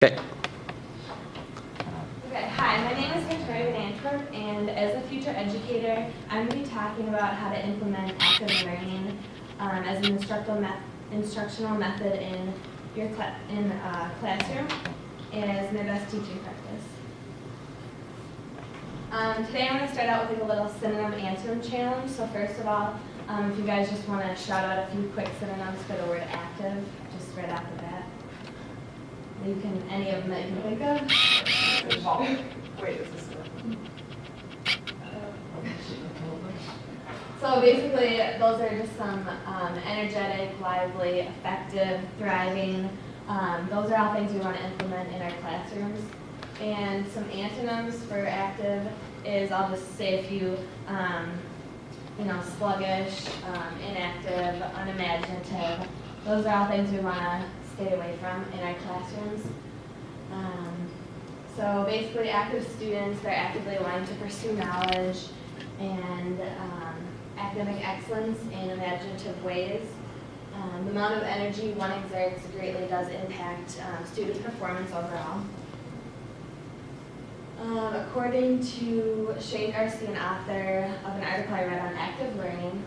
Okay. Okay, hi, my name is Victoria VanAntwerp, and as a future educator, I'm going to be talking about how to implement active learning as an instructional method in your classroom as my best teaching practice. Today I'm going to start out with a little synonym answering challenge. So first of all, if you guys just want to shout out a few quick synonyms for the word active, just right off the bat. You can, any of them that you can think of. Wait, is this So basically, those are just some energetic, lively, effective, thriving. Those are all things we want to implement in our classrooms. And some antonyms for active is, I'll just say a few, sluggish, inactive, unimaginative. Those are all things we want to stay away from in our classrooms. So basically, active students, they're actively wanting to pursue knowledge and academic excellence in imaginative ways. The amount of energy one exerts greatly does impact student performance overall. According to Shane Garcia, an author of an article I read on active learning,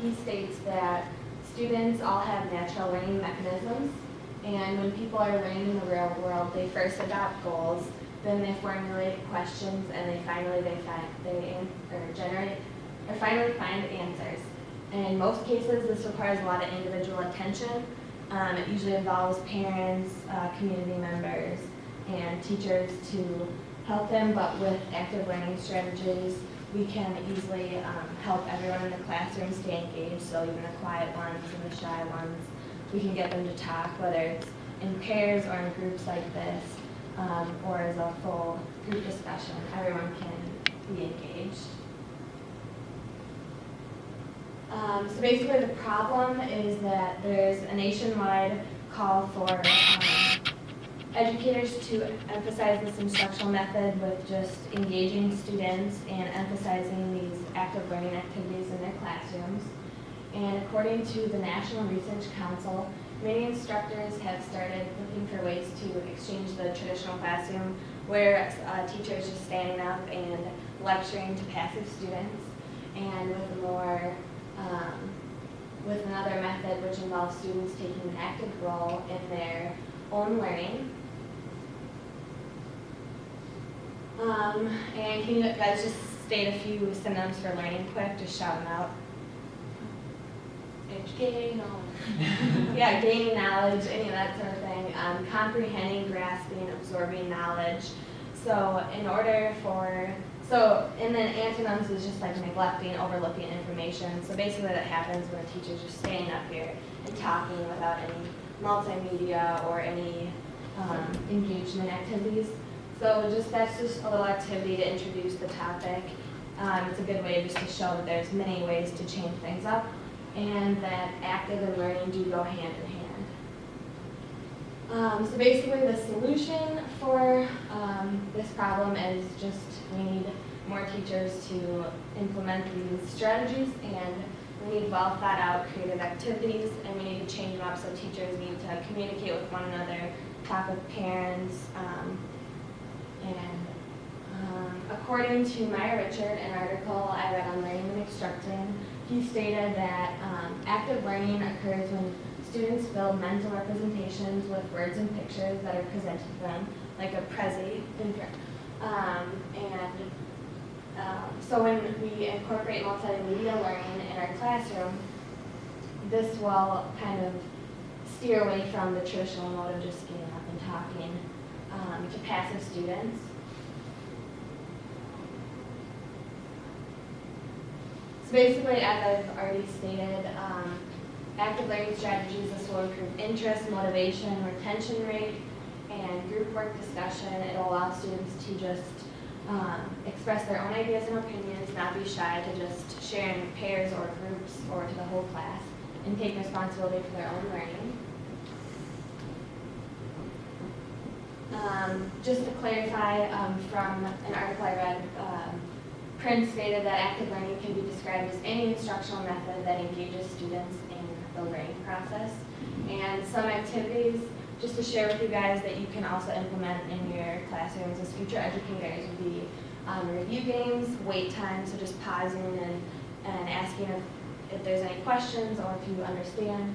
he states that students all have natural learning mechanisms, and when people are learning in the real world, they first adopt goals, then they formulate questions, and finally find answers. In most cases, this requires a lot of individual attention. It usually involves parents, community members, and teachers to help them, but with active learning strategies, we can easily help everyone in the classroom stay engaged, so even the quiet ones and the shy ones, we can get them to talk, whether it's in pairs or in groups like this, or as a full group discussion. Everyone can be engaged. So basically the problem is that there's a nationwide call for educators to emphasize this instructional method with just engaging students and emphasizing these active learning activities in their classrooms. And according to the National Research Council, many instructors have started looking for ways to exchange the traditional classroom where a teacher is just standing up and lecturing to passive students, and with another method which involves students taking an active role in their own learning. And can you guys just state a few synonyms for learning quick? Just shout them out. Gaining knowledge. Yeah, gaining knowledge, any of that sort of thing. Comprehending, grasping, absorbing knowledge. And then antonyms is just like neglecting, overlooking information. So basically that happens when a teacher's just standing up here and talking without any multimedia or any engagement activities. So that's just a little activity to introduce the topic. It's a good way just to show that there's many ways to change things up, and that active and learning do go hand in hand. So basically the solution for this problem is just we need more teachers to implement these strategies, and we need well thought out creative activities, and we need to change them up so teachers need to communicate with one another, talk with parents, according to Maya Richard, an article I read on learning and instructing, he stated that active learning occurs when students build mental representations with words and pictures that are presented to them, like a Prezi. So when we incorporate multimedia learning in our classroom, this will kind of steer away from the traditional mode of just getting up and talking to passive students. So basically, as I've already stated, active learning strategies, this will improve interest, motivation, retention rate, and group work discussion. It will allow students to just express their own ideas and opinions, not be shy to just share in pairs or groups or to the whole class, and take responsibility for their own learning. Just to clarify, from an article I read, Prince stated that active learning can be described as any instructional method that engages students in the learning process. And some activities just to share with you guys that you can also implement in your classrooms as future educators would be review games, wait time, so just pausing and asking if there's any questions or if you understand,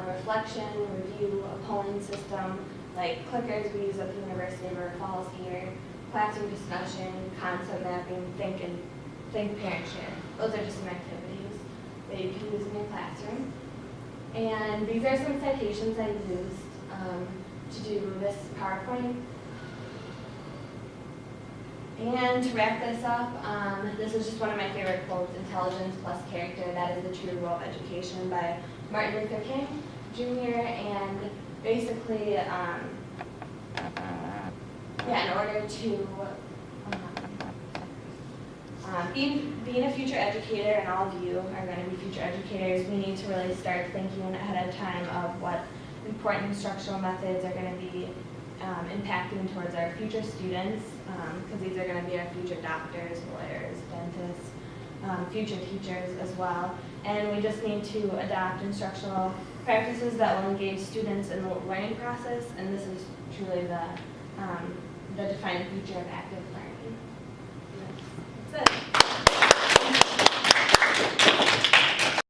reflection, review, a polling system, like clickers we use at the University of River Falls here, classroom discussion, concept mapping, think, parent, share. Those are just some activities that you can use in your classroom. And these are some citations I used to do this PowerPoint. And to wrap this up, this is just one of my favorite quotes, intelligence plus character, that is the true role of education, by Martin Luther King Jr. And basically, in order to being a future educator, and all of you are going to be future educators, we need to really start thinking ahead of time of what important instructional methods are going to be impacting towards our future students, because these are going to be our future doctors, lawyers, dentists, future teachers as well. And we just need to adopt instructional practices that will engage students in the learning process, and this is truly the defining feature of active learning. That's it.